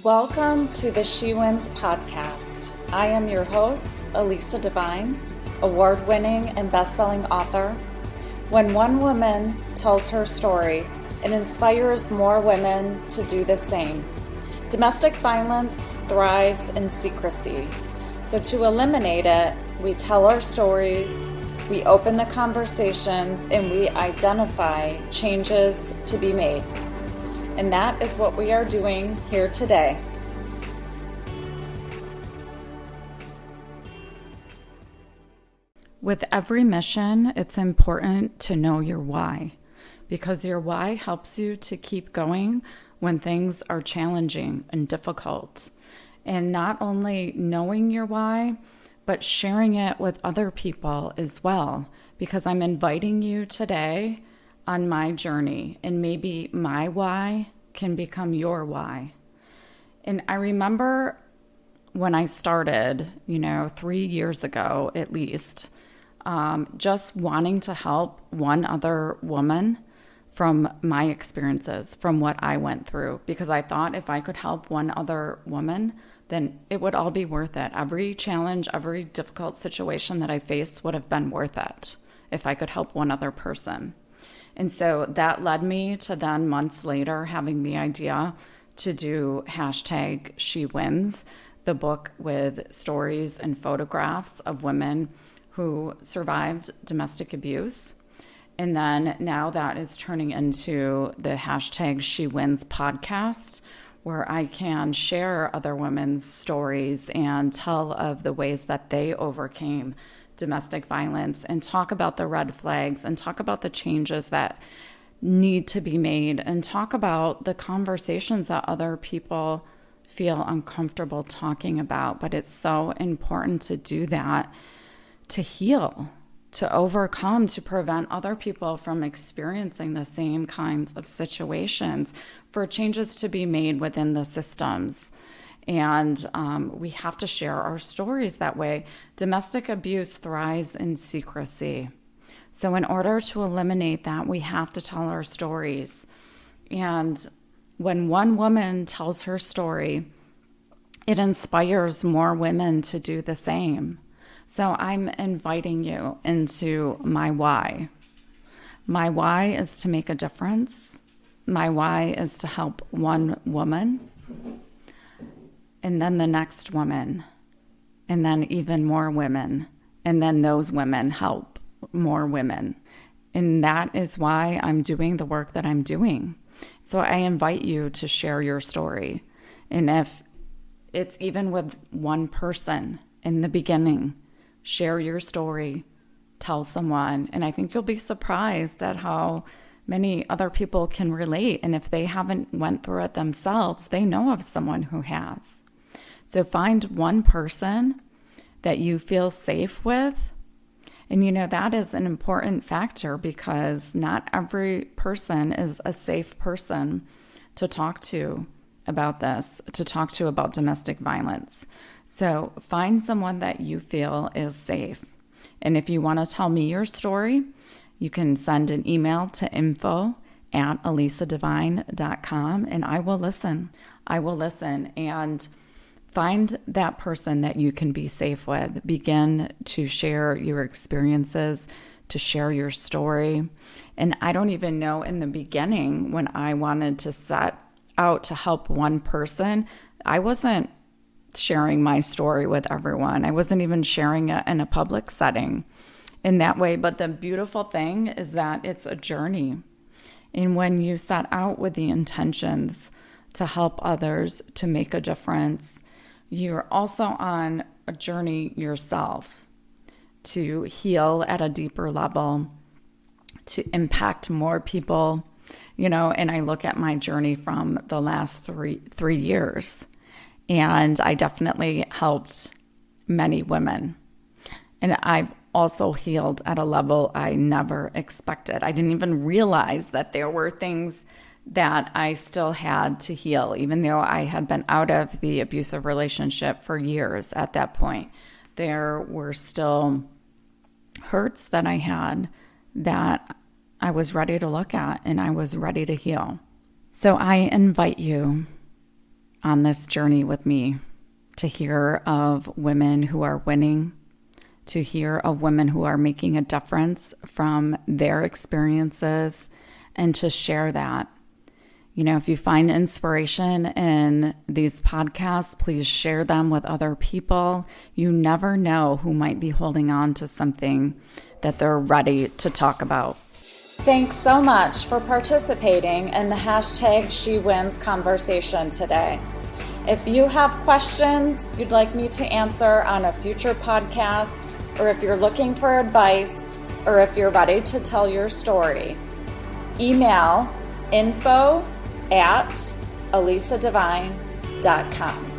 Welcome to the She Wins podcast. I am your host, Alisa Divine, award-winning and best-selling author. When one woman tells her story, it inspires more women to do the same. Domestic violence thrives in secrecy. So to eliminate it, we tell our stories, we open the conversations, and we identify changes to be made. And that is what we are doing here today. With every mission, it's important to know your why, because your why helps you to keep going when things are challenging and difficult. And not only knowing your why, but sharing it with other people as well, because I'm inviting you today on my journey, and maybe my why can become your why. And I remember when I started, 3 years ago at least, just wanting to help one other woman from my experiences, from what I went through, because I thought if I could help one other woman, then it would all be worth it. Every challenge, every difficult situation that I faced would have been worth it if I could help one other person. And so that led me to then months later having the idea to do #SheWins, the book with stories and photographs of women who survived domestic abuse. And then now that is turning into the #SheWins podcast, where I can share other women's stories and tell of the ways that they overcame domestic violence and talk about the red flags and talk about the changes that need to be made and talk about the conversations that other people feel uncomfortable talking about. But it's so important to do that, to heal, to overcome, to prevent other people from experiencing the same kinds of situations, for changes to be made within the systems. And we have to share our stories that way. Domestic abuse thrives in secrecy. So in order to eliminate that, we have to tell our stories. And when one woman tells her story, it inspires more women to do the same. So I'm inviting you into my why. My why is to make a difference. My why is to help one woman, and then the next woman, and then even more women, and then those women help more women. And that is why I'm doing the work that I'm doing. So I invite you to share your story. And if it's even with one person in the beginning, share your story, tell someone, and I think you'll be surprised at how many other people can relate. And if they haven't went through it themselves, they know of someone who has. So find one person that you feel safe with. And that is an important factor, because not every person is a safe person to talk to about this, to talk to about domestic violence. So find someone that you feel is safe. And if you want to tell me your story, you can send an email to info@alisadivine.com, and I will listen. And find that person that you can be safe with. Begin to share your experiences, to share your story. And I don't even know, in the beginning, when I wanted to set out to help one person, I wasn't sharing my story with everyone. I wasn't even sharing it in a public setting in that way. But the beautiful thing is that it's a journey. And when you set out with the intentions to help others, to make a difference, you're also on a journey yourself to heal at a deeper level, to impact more people, and I look at my journey from the last three years, and I definitely helped many women. And I've also healed at a level I never expected. I didn't even realize that there were things that I still had to heal, even though I had been out of the abusive relationship for years at that point. There were still hurts that I had that I was ready to look at, and I was ready to heal. So I invite you on this journey with me, to hear of women who are winning, to hear of women who are making a difference from their experiences, and to share that. If you find inspiration in these podcasts, please share them with other people. You never know who might be holding on to something that they're ready to talk about. Thanks so much for participating in the #SheWins conversation today. If you have questions you'd like me to answer on a future podcast, or if you're looking for advice, or if you're ready to tell your story, email info@alisadivine.com.